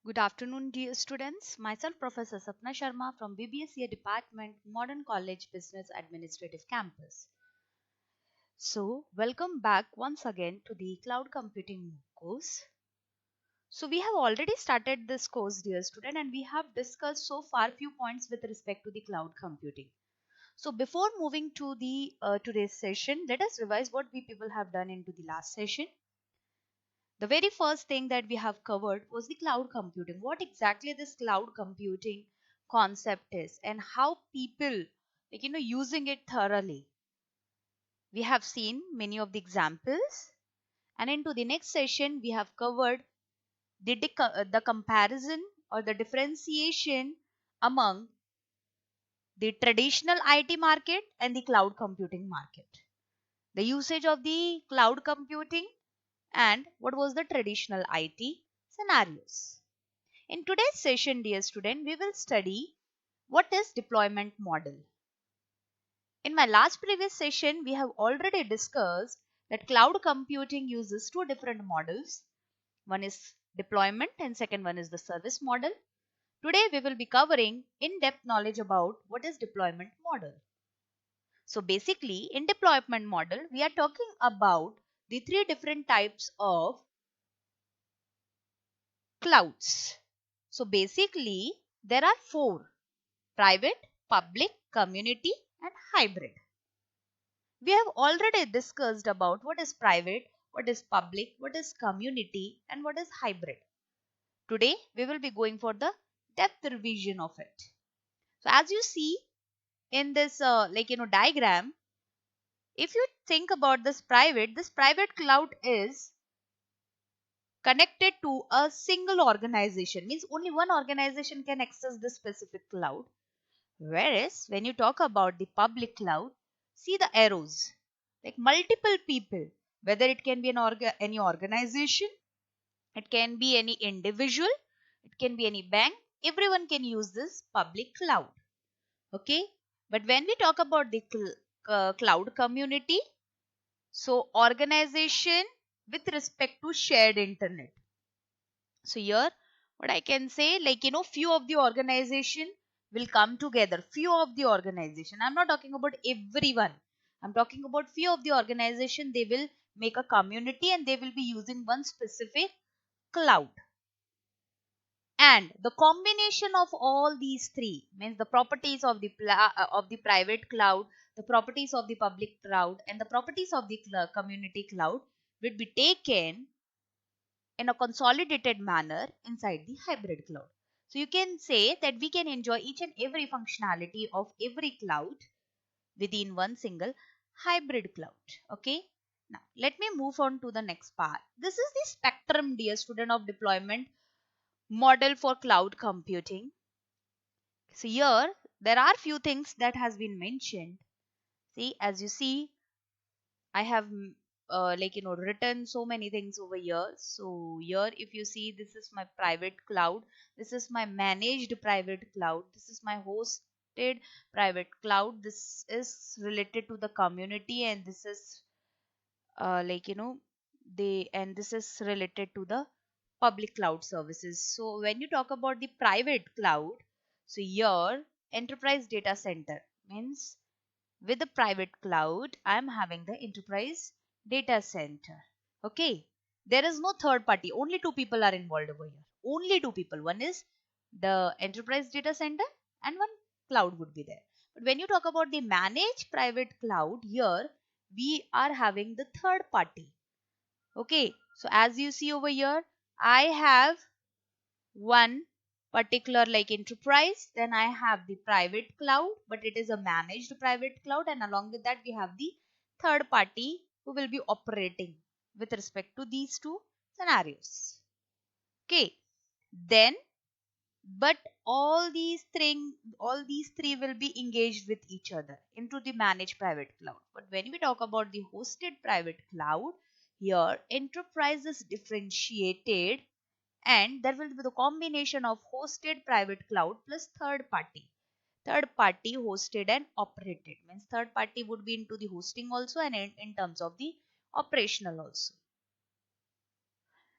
Good afternoon, dear students. Myself, Professor Sapna Sharma from BBSCA Department, Modern College Business Administrative Campus. So, welcome back once again to the Cloud Computing course. So, we have already started this course, dear student, and we have discussed so far few points with respect to the cloud computing. So, before moving to the today's session, let us revise what we people have done into the last session. The very first thing that we have covered was the cloud computing. What exactly this cloud computing concept is and how people using it thoroughly. We have seen many of the examples, and into the next session we have covered the comparison or the differentiation among the traditional IT market and the cloud computing market. The usage of the cloud computing and what was the traditional IT scenarios. In today's session, dear student, we will study what is deployment model. In my last previous session, we have already discussed that cloud computing uses two different models. One is deployment and second one is the service model. Today we will be covering in-depth knowledge about what is deployment model. So basically, in deployment model, we are talking about the three different types of clouds. So basically, there are four: private, public, community, and hybrid. We have already discussed about what is private, what is public, what is community, and what is hybrid. Today, we will be going for the depth revision of it. So as you see in this diagram, if you think about this private cloud is connected to a single organization, means only one organization can access this specific cloud. Whereas when you talk about the public cloud, see the arrows, like multiple people, whether it can be any organization, it can be any individual, it can be any bank, everyone can use this public cloud. Okay, but when we talk about the cloud community, so organization with respect to shared internet. So here what I can say, few of the organization will come together. Few of the organization. I'm not talking about everyone. I'm talking about few of the organization. They will make a community and they will be using one specific cloud. And the combination of all these three means the properties of the private cloud, the properties of the public cloud, and the properties of the community cloud will be taken in a consolidated manner inside the hybrid cloud. So you can say that we can enjoy each and every functionality of every cloud within one single hybrid cloud. Okay. Now let me move on to the next part. This is the spectrum, dear student, of deployment model for cloud computing. So here there are few things that has been mentioned. See, as you see, I have written so many things over here. So here if you see, this is my private cloud, this is my managed private cloud, this is my hosted private cloud, this is related to the community, and this is this is related to the public cloud services. So when you talk about the private cloud, so here enterprise data center means with the private cloud, I am having the enterprise data center. Okay. There is no third party. Only two people are involved over here. Only two people. One is the enterprise data center and one cloud would be there. But when you talk about the managed private cloud, here we are having the third party. Okay. So as you see over here, I have one particular like enterprise, then I have the private cloud, but it is a managed private cloud, and along with that we have the third party who will be operating with respect to these two scenarios. Okay, then but all these three will be engaged with each other into the managed private cloud. But when we talk about the hosted private cloud, here enterprise is differentiated, and there will be the combination of hosted private cloud plus third party. Third party hosted and operated means third party would be into the hosting also, and in terms of the operational also.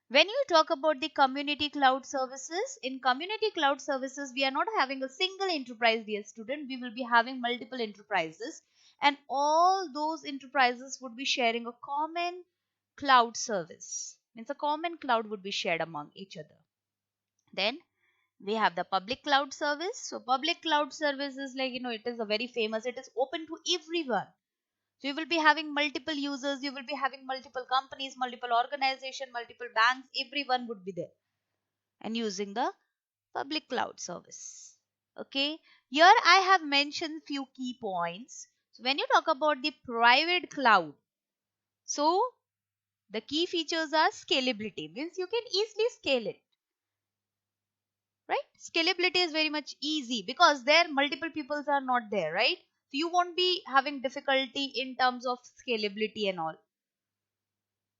When you talk about the community cloud services, in community cloud services, we are not having a single enterprise, dear student. We will be having multiple enterprises, and all those enterprises would be sharing a common cloud service. Means a common cloud would be shared among each other. Then we have the public cloud service. So public cloud service is like, it is a very famous, it is open to everyone. So you will be having multiple users, you will be having multiple companies, multiple organization, multiple banks, everyone would be there and using the public cloud service. Okay, here I have mentioned few key points. So when you talk about the private cloud, so the key features are scalability, means you can easily scale it, right? Scalability is very much easy because there multiple peoples are not there, right? So you won't be having difficulty in terms of scalability and all.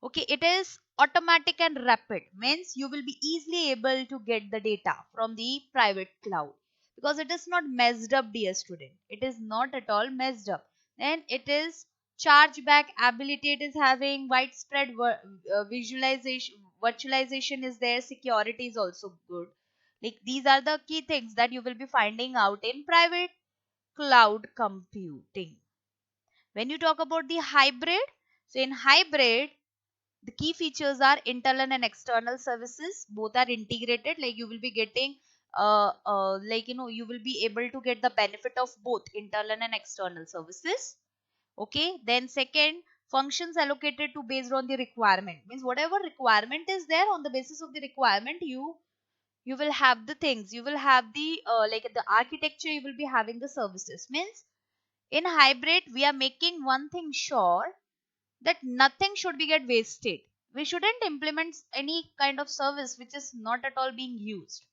Okay, it is automatic and rapid, means you will be easily able to get the data from the private cloud because it is not messed up, dear student. It is not at all messed up. And it is chargeback ability, it is having widespread visualization, virtualization is there, security is also good. Like these are the key things that you will be finding out in private cloud computing. When you talk about the hybrid, so in hybrid, the key features are internal and external services. Both are integrated. Like you will be getting, you will be able to get the benefit of both internal and external services. Okay. Then second, functions allocated to based on the requirement. Means whatever requirement is there, on the basis of the requirement, you will have the things. You will have the like the architecture. You will be having the services. Means in hybrid, we are making one thing sure, that nothing should be get wasted. We shouldn't implement any kind of service which is not at all being used.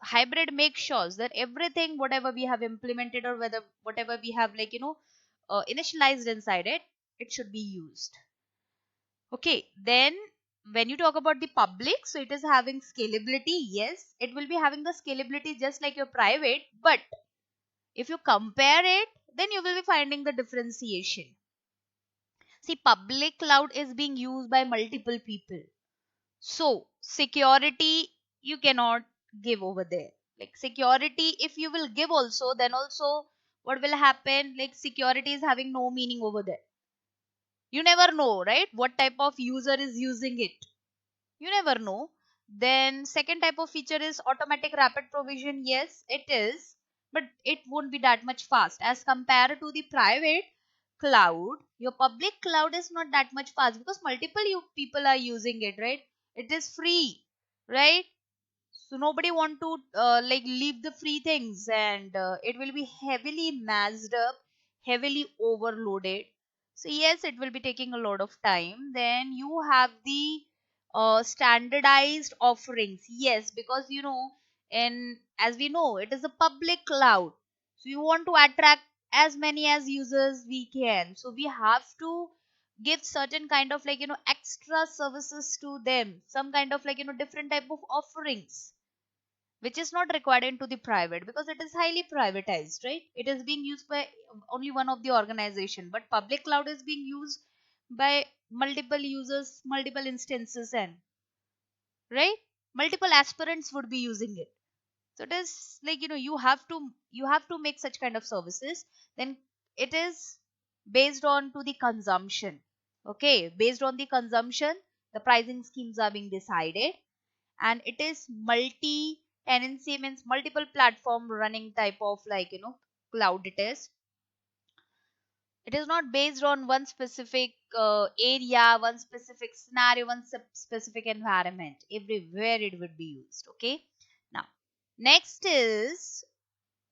Hybrid makes sure that everything whatever we have implemented or whether whatever we have initialized inside it, it should be used. Okay, then when you talk about the public, so it is having scalability. Yes, it will be having the scalability just like your private, but if you compare it, then you will be finding the differentiation. See, public cloud is being used by multiple people. So, security you cannot give over there. Like security, if you will give also, then also what will happen? Like security is having no meaning over there. You never know, right? What type of user is using it. You never know. Then second type of feature is automatic rapid provision. Yes, it is, but it won't be that much fast as compared to the private cloud. Your public cloud is not that much fast because multiple people are using it, right? It is free, right? So nobody want to leave the free things, and it will be heavily massed up, heavily overloaded. So yes, it will be taking a lot of time. Then you have the standardized offerings. Yes, because and as we know, it is a public cloud, so you want to attract as many as users we can, so we have to give certain kind of extra services to them, some kind of different type of offerings which is not required into the private because it is highly privatized, right? It is being used by only one of the organization, but public cloud is being used by multiple users, multiple instances, and right, multiple aspirants would be using it. So it is like you have to make such kind of services. Then it is based on to the consumption. Okay, based on the consumption, the pricing schemes are being decided, and it is multi tenancy, means multiple platform running type of cloud. It is not based on one specific area, one specific scenario, one specific environment. Everywhere it would be used. Okay, now next is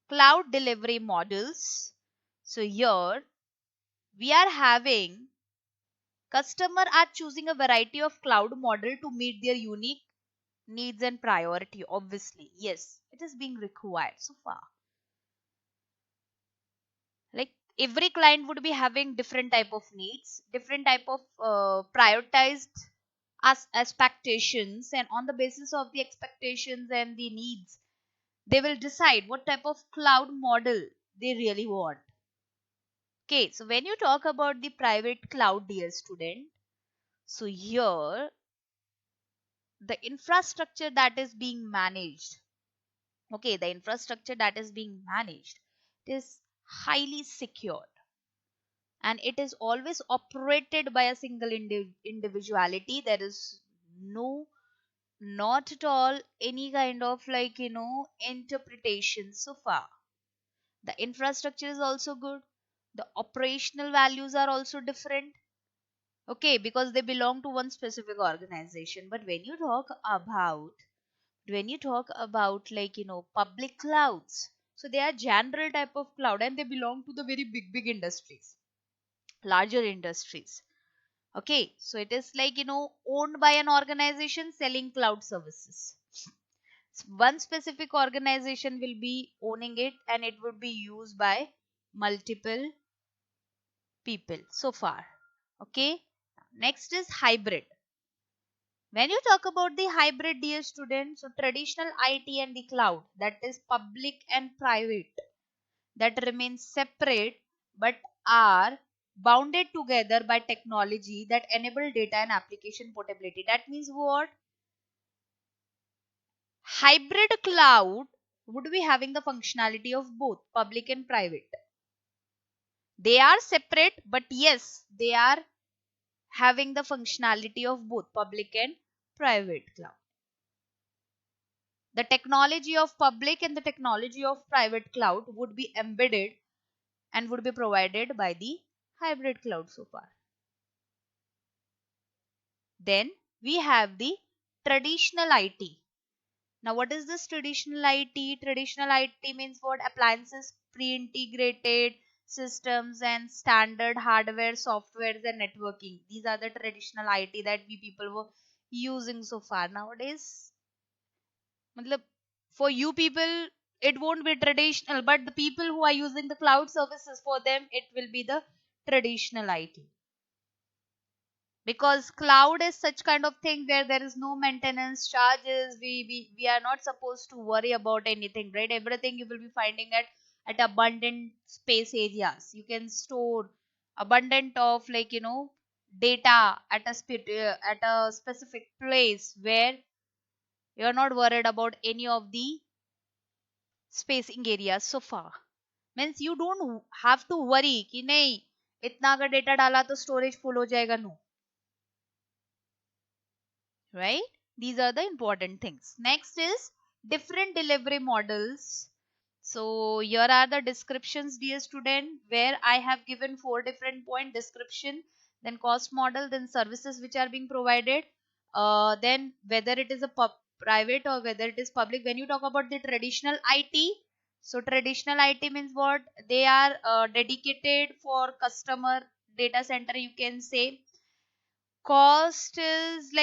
cloud delivery models. So here we are having customer are choosing a variety of cloud model to meet their unique needs and priority. Obviously, yes, it is being required so far. Like every client would be having different type of needs, different type of prioritized as expectations, and on the basis of the expectations and the needs, they will decide what type of cloud model they really want. Okay, so when you talk about the private cloud, dear student, so here the infrastructure that is being managed, okay, the infrastructure that is being managed is highly secured, and it is always operated by a single individuality. There is no, not at all any kind of interpretation so far. The infrastructure is also good, the operational values are also different, okay, because they belong to one specific organization. But when you talk about public clouds, so they are general type of cloud and they belong to the very big industries, larger industries. Okay, so it is owned by an organization selling cloud services. One specific organization will be owning it and it would be used by multiple people so far. Okay, next is hybrid. When you talk about the hybrid, dear students, so traditional IT and the cloud, that is public and private, that remain separate but are bounded together by technology that enable data and application portability. That means what? Hybrid cloud would be having the functionality of both public and private. They are separate, but yes, they are having the functionality of both public and private cloud. The technology of public and the technology of private cloud would be embedded and would be provided by the hybrid cloud so far. Then we have the traditional IT. Now, what is this traditional IT? Traditional IT means what? Appliances, pre-integrated systems and standard hardware, softwares and networking. These are the traditional IT that we people were using so far. Nowadays, matlab, for you people, it won't be traditional, but the people who are using the cloud services, for them, it will be the traditional IT. Because cloud is such kind of thing where there is no maintenance charges. We are not supposed to worry about anything, right? Everything you will be finding at abundant space areas. You can store abundant of data at a specific place where you're not worried about any of the spacing areas so far. Means you don't have to worry कि नहीं इतना अगर data डाला तो storage full हो जाएगा. No, right? These are the important things. Next is different delivery models. So here are the descriptions, dear student, where I have given 4 different point description, then cost model, then services which are being provided, then whether it is a private or whether it is public. When you talk about the traditional IT, so traditional IT means what? They are dedicated for customer data center, you can say. Cost is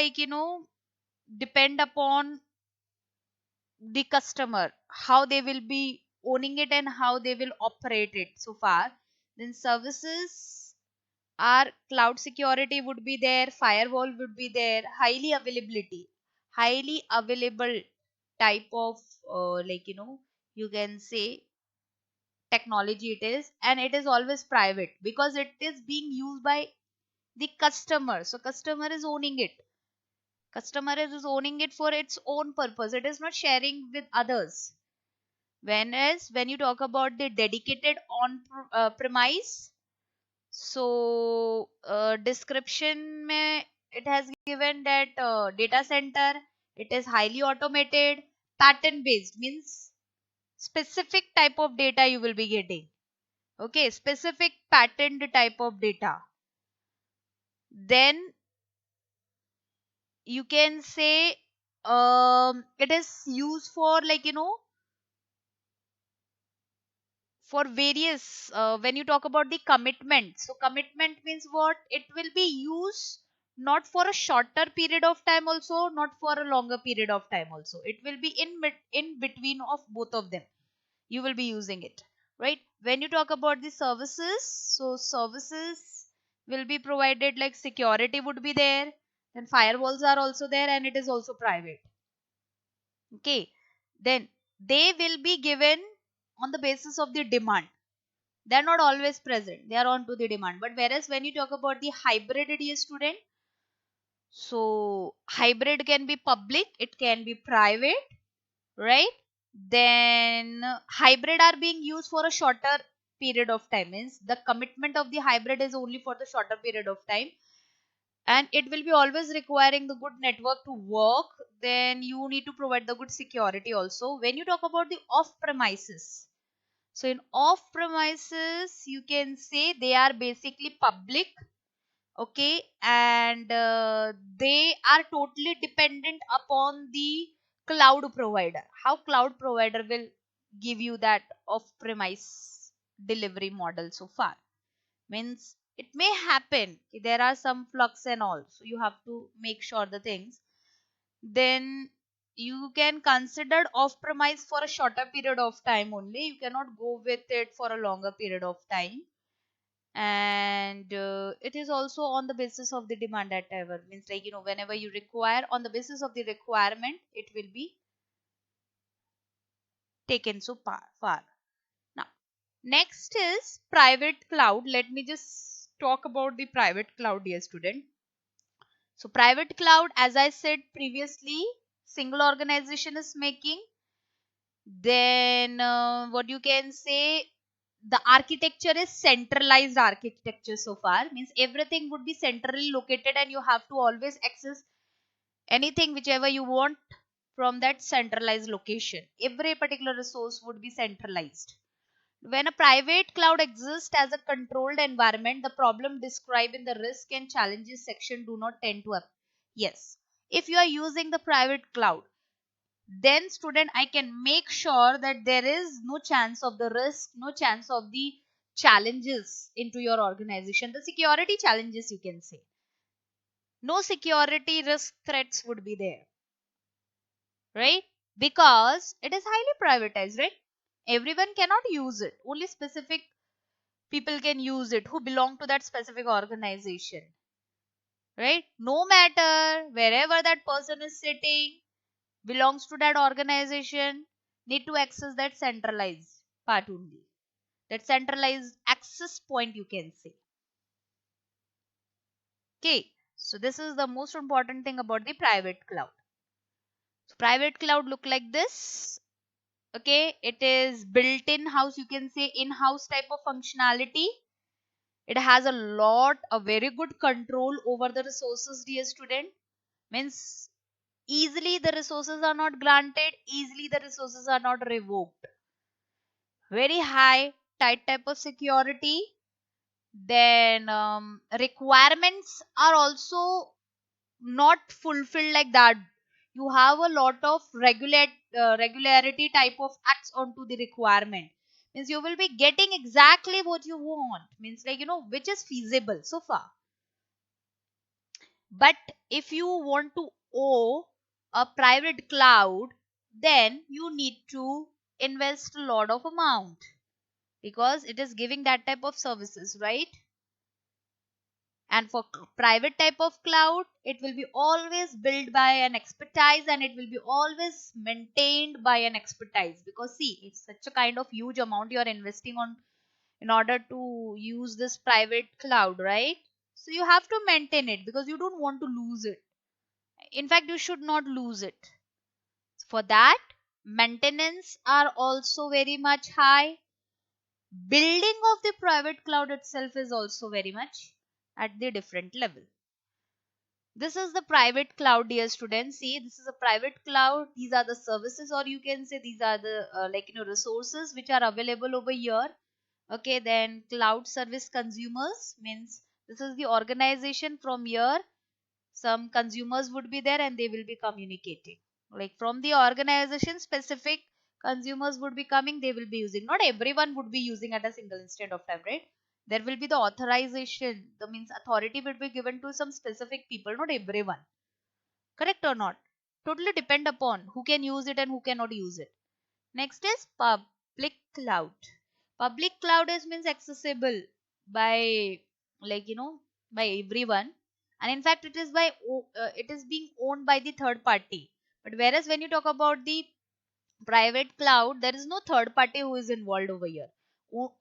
depend upon the customer, how they will be owning it and how they will operate it so far. Then services are cloud security would be there, firewall would be there, highly available type of you can say technology it is, and it is always private because it is being used by the customer. So customer is owning it. Customer is owning it for its own purpose. It is not sharing with others. Whereas when you talk about the dedicated on premise, so description mein it has given that data center, it is highly automated, pattern based means specific type of data you will be getting. Okay, specific patterned type of data. Then you can say it is used for for various when you talk about the commitment, so commitment means what? It will be used not for a shorter period of time also, not for a longer period of time also. It will be in between of both of them. You will be using it, right? When you talk about the services, so services will be provided like security would be there, then firewalls are also there, and it is also private. Okay, then they will be given on the basis of the demand. They are not always present, they are on to the demand. But whereas when you talk about the hybrid, dear student, So hybrid can be public, it can be private, right? Then hybrid are being used for a shorter period of time, means the commitment of the hybrid is only for the shorter period of time, and it will be always requiring the good network to work. Then you need to provide the good security also. When you talk about the off premises, so in off premises you can say they are basically public, okay, and they are totally dependent upon the cloud provider, how cloud provider will give you that off premise delivery model. So far, means it may happen, there are some flux and all, so you have to make sure the things. Then you can consider off premise for a shorter period of time only, you cannot go with it for a longer period of time. And it is also on the basis of the demand at ever, means like whenever you require, on the basis of the requirement it will be taken so far. Now next is private cloud. Let me just talk about the private cloud, dear student. So private cloud, as I said previously, single organization is making. Then what you can say, the architecture is centralized architecture so far, means everything would be centrally located and you have to always access anything whichever you want from that centralized location. Every particular resource would be centralized. When a private cloud exists as a controlled environment, the problem described in the risk and challenges section do not tend to up. Yes, if you are using the private cloud, then student, I can make sure that there is no chance of the risk, no chance of the challenges into your organization, the security challenges you can say. No security risk threats would be there, right? Because it is highly privatized, right? Everyone cannot use it. Only specific people can use it who belong to that specific organization, right? No matter wherever that person is sitting, belongs to that organization, need to access that centralized part only. That centralized access point you can say. Okay. So this is the most important thing about the private cloud. So private cloud look like this. Okay. It is built in house, you can say in-house type of functionality. It has a very good control over the resources, dear student. Means easily the resources are not granted, easily the resources are not revoked. Very high tight type of security. Then requirements are also not fulfilled like that. You have a lot of regularity type of acts onto the requirement, means you will be getting exactly what you want, means like which is feasible so far. But if you want to owe a private cloud, then you need to invest a lot of amount, because it is giving that type of services, right? And for private type of cloud, it will be always built by an expertise and it will be always maintained by an expertise, because see, it's such a kind of huge amount you are investing on in order to use this private cloud, right? So you have to maintain it because you don't want to lose it. In fact, you should not lose it. For that, maintenance are also very much high. Building of the private cloud itself is also very much at the different level. This is the private cloud, dear students. See, this is a private cloud. These are the services, or you can say these are the resources which are available over here. Okay, then cloud service consumers, means this is the organization. From here some consumers would be there and they will be communicating, like from the organization specific consumers would be coming, they will be using. Not everyone would be using at a single instant of time, right? There will be the authorization, the means authority will be given to some specific people, not everyone. Correct or not? Totally depend upon who can use it and who cannot use it. Next is public cloud. Public cloud is means accessible by, like by everyone, and in fact it is it is being owned by the third party. But whereas when you talk about the private cloud, there is no third party who is involved over here.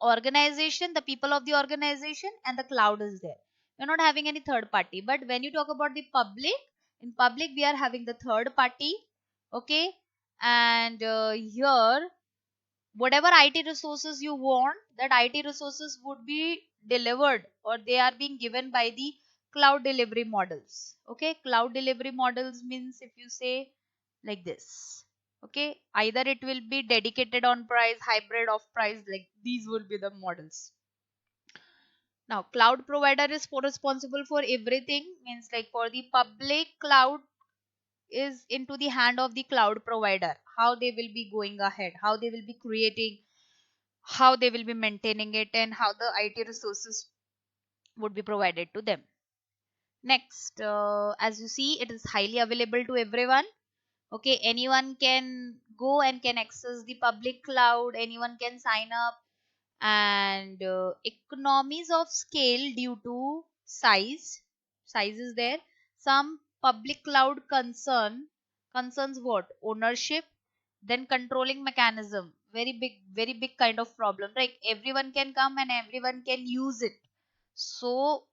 Organization, the people of the organization, and the cloud is there. You're not having any third party. But when you talk about the public, In public we are having the third party. Okay, and here whatever IT resources you want, that IT resources would be delivered or they are being given by the cloud delivery models. Okay, cloud delivery models means if you say like this, okay, either it will be dedicated on price, hybrid off price, like these will be the models. Now cloud provider is responsible for everything, means like for the public cloud is into the hand of the cloud provider, how they will be going ahead, how they will be creating, how they will be maintaining it, and how the IT resources would be provided to them. Next, as you see, it is highly available to everyone. Okay, anyone can go and can access the public cloud, anyone can sign up, and economies of scale due to size is there. Some public cloud concerns what? Ownership, then controlling mechanism, very big kind of problem, right? Everyone can come and everyone can use it, so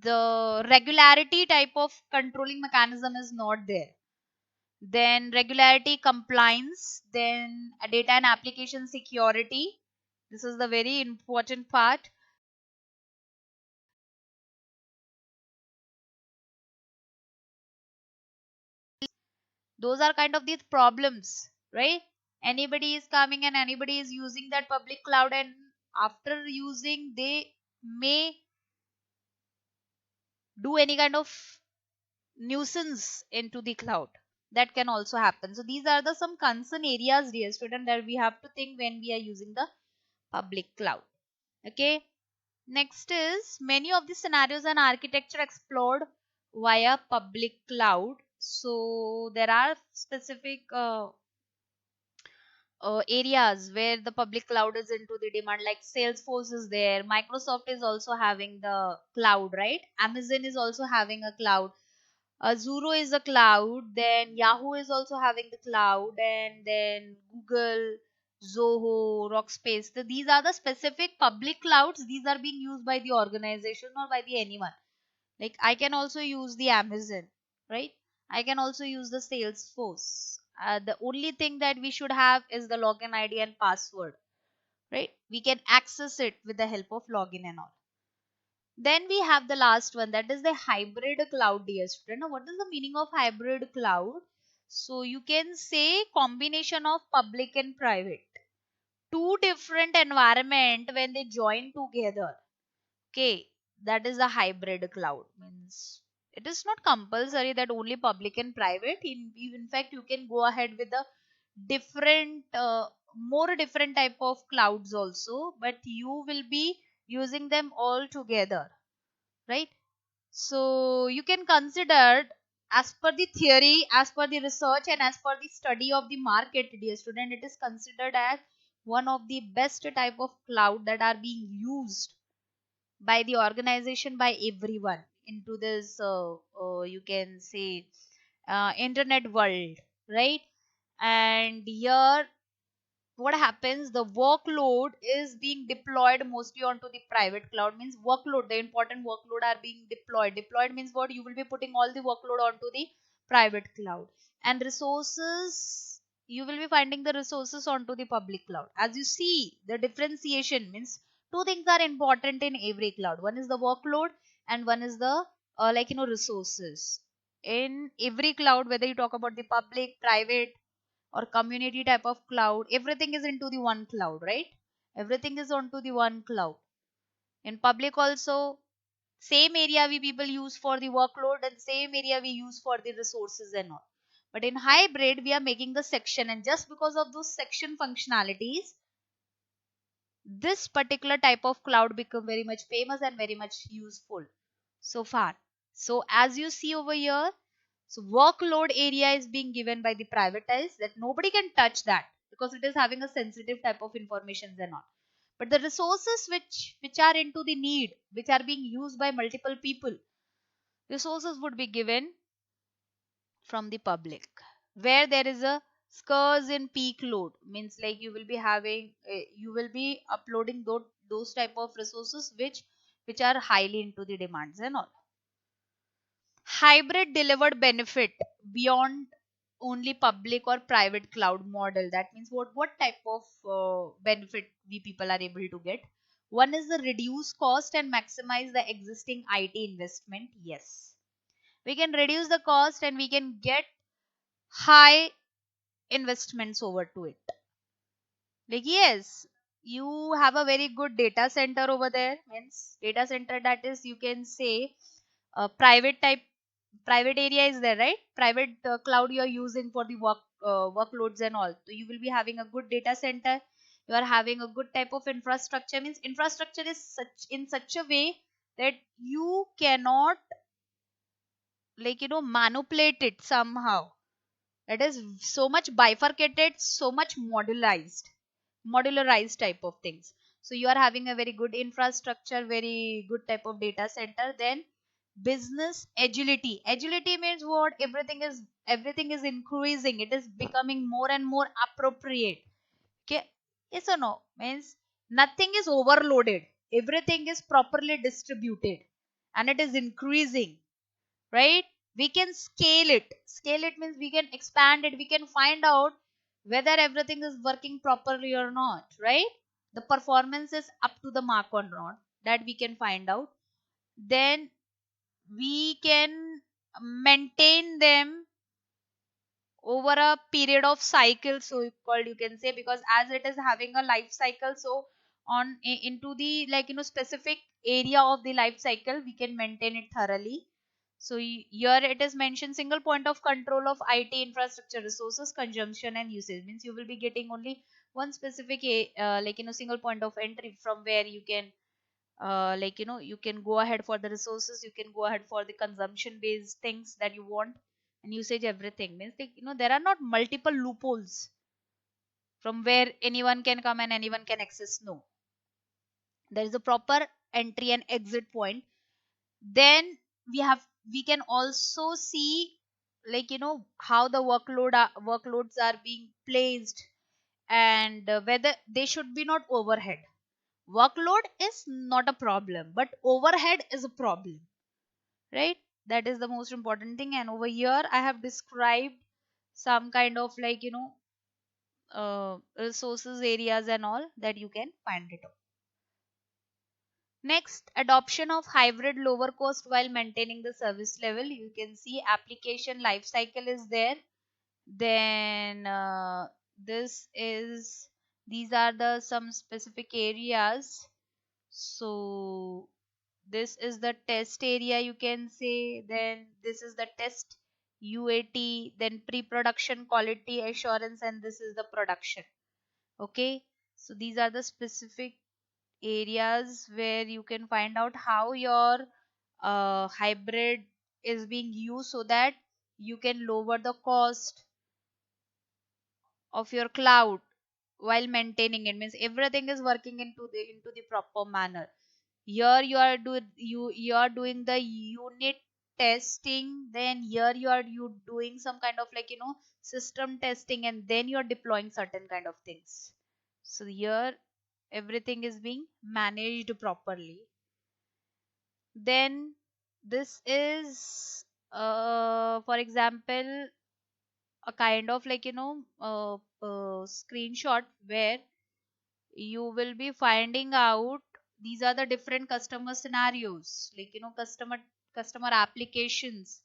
the regularity type of controlling mechanism is not there. Then regularity, compliance, then data and application security, this is the very important part. Those are kind of these problems, right? Anybody is coming and anybody is using that public cloud, and after using they may do any kind of nuisance into the cloud. That can also happen. So these are the some concern areas, dear student, that we have to think when we are using the public cloud. Okay, next is many of the scenarios and architecture explored via public cloud. So there are specific areas where the public cloud is into the demand, like Salesforce is there, Microsoft is also having the cloud, right? Amazon is also having a cloud, Zuro is a cloud, then Yahoo is also having the cloud, and then Google, Zoho, Rockspace. So these are the specific public clouds. These are being used by the organization or by the anyone. Like I can also use the Amazon, right? I can also use the Salesforce. The only thing that we should have is the login ID and password, right? We can access it with the help of login and all. Then we have the last one, that is the hybrid cloud, dear student. Now, what is the meaning of hybrid cloud? So you can say combination of public and private. Two different environment when they join together. Okay, that is a hybrid cloud. Means it is not compulsory that only public and private. In fact, you can go ahead with the different, more different type of clouds also, but you will be using them all together, right? So you can consider, as per the theory, as per the research, and as per the study of the market, dear student, it is considered as one of the best type of cloud that are being used by the organization, by everyone into this you can say internet world, right? And here what happens, the workload is being deployed mostly onto the private cloud. Means workload, the important workload are being deployed means what, you will be putting all the workload onto the private cloud, and resources, you will be finding the resources onto the public cloud. As you see, the differentiation means two things are important in every cloud, one is the workload and one is the resources. In every cloud, whether you talk about the public, private, or community type of cloud, everything is into the one cloud, right? Everything is onto the one cloud. In public also, same area we people use for the workload and same area we use for the resources and all. But in hybrid we are making the section, and just because of those section functionalities, this particular type of cloud become very much famous and very much useful so far. So as you see over here, so workload area is being given by the privatized, that nobody can touch that because it is having a sensitive type of information and all. But the resources which are into the need, which are being used by multiple people, resources would be given from the public, where there is a scarce in peak load, means like you will be having you will be uploading those type of resources which are highly into the demands and all. Hybrid delivered benefit beyond only public or private cloud model. That means what type of benefit we people are able to get. One is the reduce cost and maximize the existing IT investment. Yes, we can reduce the cost and we can get high investments over to it. Like, yes, you have a very good data center over there. Means data center, that is, you can say private type, private area is there, right? Private cloud you are using for the workloads and all. So you will be having a good data center. You are having a good type of infrastructure. Means infrastructure is such in such a way that you cannot, like, manipulate it somehow. It is so much bifurcated, so much modularized type of things. So you are having a very good infrastructure, very good type of data center. Then business agility. Agility means what? Everything is increasing, it is becoming more and more appropriate. Okay, yes or no? Means nothing is overloaded, everything is properly distributed, and it is increasing, right? We can scale it means we can expand it, we can find out whether everything is working properly or not, right? The performance is up to the mark or not, that we can find out. Then we can maintain them over a period of cycle, so called, you can say, because as it is having a life cycle, so into the, like, specific area of the life cycle, we can maintain it thoroughly. So here it is mentioned single point of control of IT infrastructure resources consumption and usage. Means you will be getting only one specific single point of entry from where you can you can go ahead for the resources, you can go ahead for the consumption based things that you want, and usage everything. Means, like, there are not multiple loopholes from where anyone can come and anyone can access. No, there is a proper entry and exit point. Then we can also see, how the workloads are being placed, and whether they should be not overhead. Workload is not a problem, but overhead is a problem, right? That is the most important thing. And over here I have described some kind of, resources areas and all that you can find it out. Next, adoption of hybrid lower cost while maintaining the service level. You can see application life cycle is there. Then this is these are the some specific areas. So this is the test area, you can say. Then this is the test UAT, then pre-production quality assurance, and this is the production. Okay, so these are the specific areas where you can find out how your hybrid is being used, so that you can lower the cost of your cloud while maintaining it. Means everything is working into the proper manner. Here you are doing the unit testing, then here you doing some kind of, system testing, and then you are deploying certain kind of things. So here everything is being managed properly. Then this is for example a kind of, screenshot where you will be finding out these are the different customer scenarios, customer applications,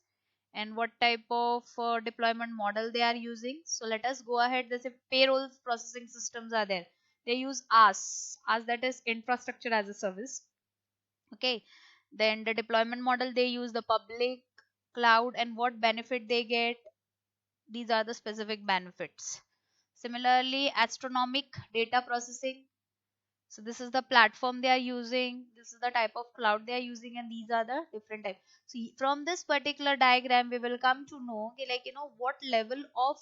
and what type of deployment model they are using. So let us go ahead. There's a payroll processing systems are there, they use as that is infrastructure as a service. Okay, then the deployment model, they use the public cloud, and what benefit they get, these are the specific benefits. Similarly, astronomic data processing, so this is the platform they are using, this is the type of cloud they are using, and these are the different types. So from this particular diagram we will come to know, okay, what level of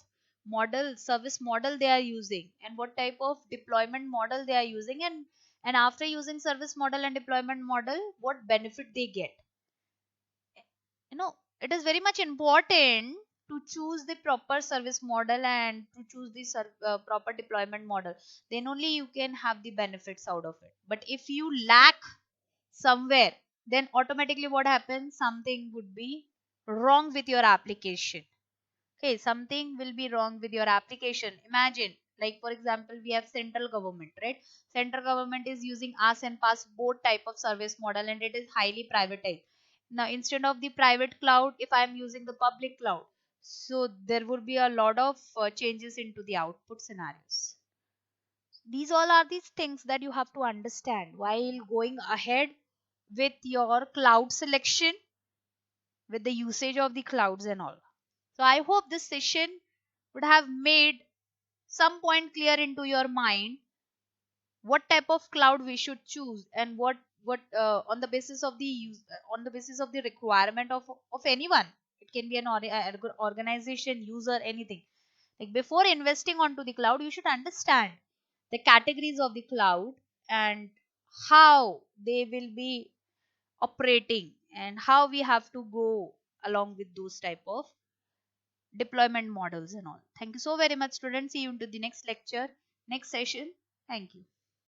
model service model they are using, and what type of deployment model they are using, and after using service model and deployment model, what benefit they get. It is very much important to choose the proper service model and to choose the proper deployment model. Then only you can have the benefits out of it. But if you lack somewhere, then automatically what happens, something would be wrong with your application. Okay, something will be wrong with your application. Imagine, like for example, we have central government, right? Central government is using ask and pass both type of service model, and it is highly privatized. Now, instead of the private cloud, if I am using the public cloud, so there would be a lot of changes into the output scenarios. These all are these things that you have to understand while going ahead with your cloud selection, with the usage of the clouds and all. So I hope this session would have made some point clear into your mind what type of cloud we should choose, and what on the basis of the on the basis of the requirement of anyone. It can be an organization, user, anything. Like before investing onto the cloud, you should understand the categories of the cloud and how they will be operating, and how we have to go along with those type of deployment models and all. Thank you so very much, students. See you into the next lecture, next session. Thank you.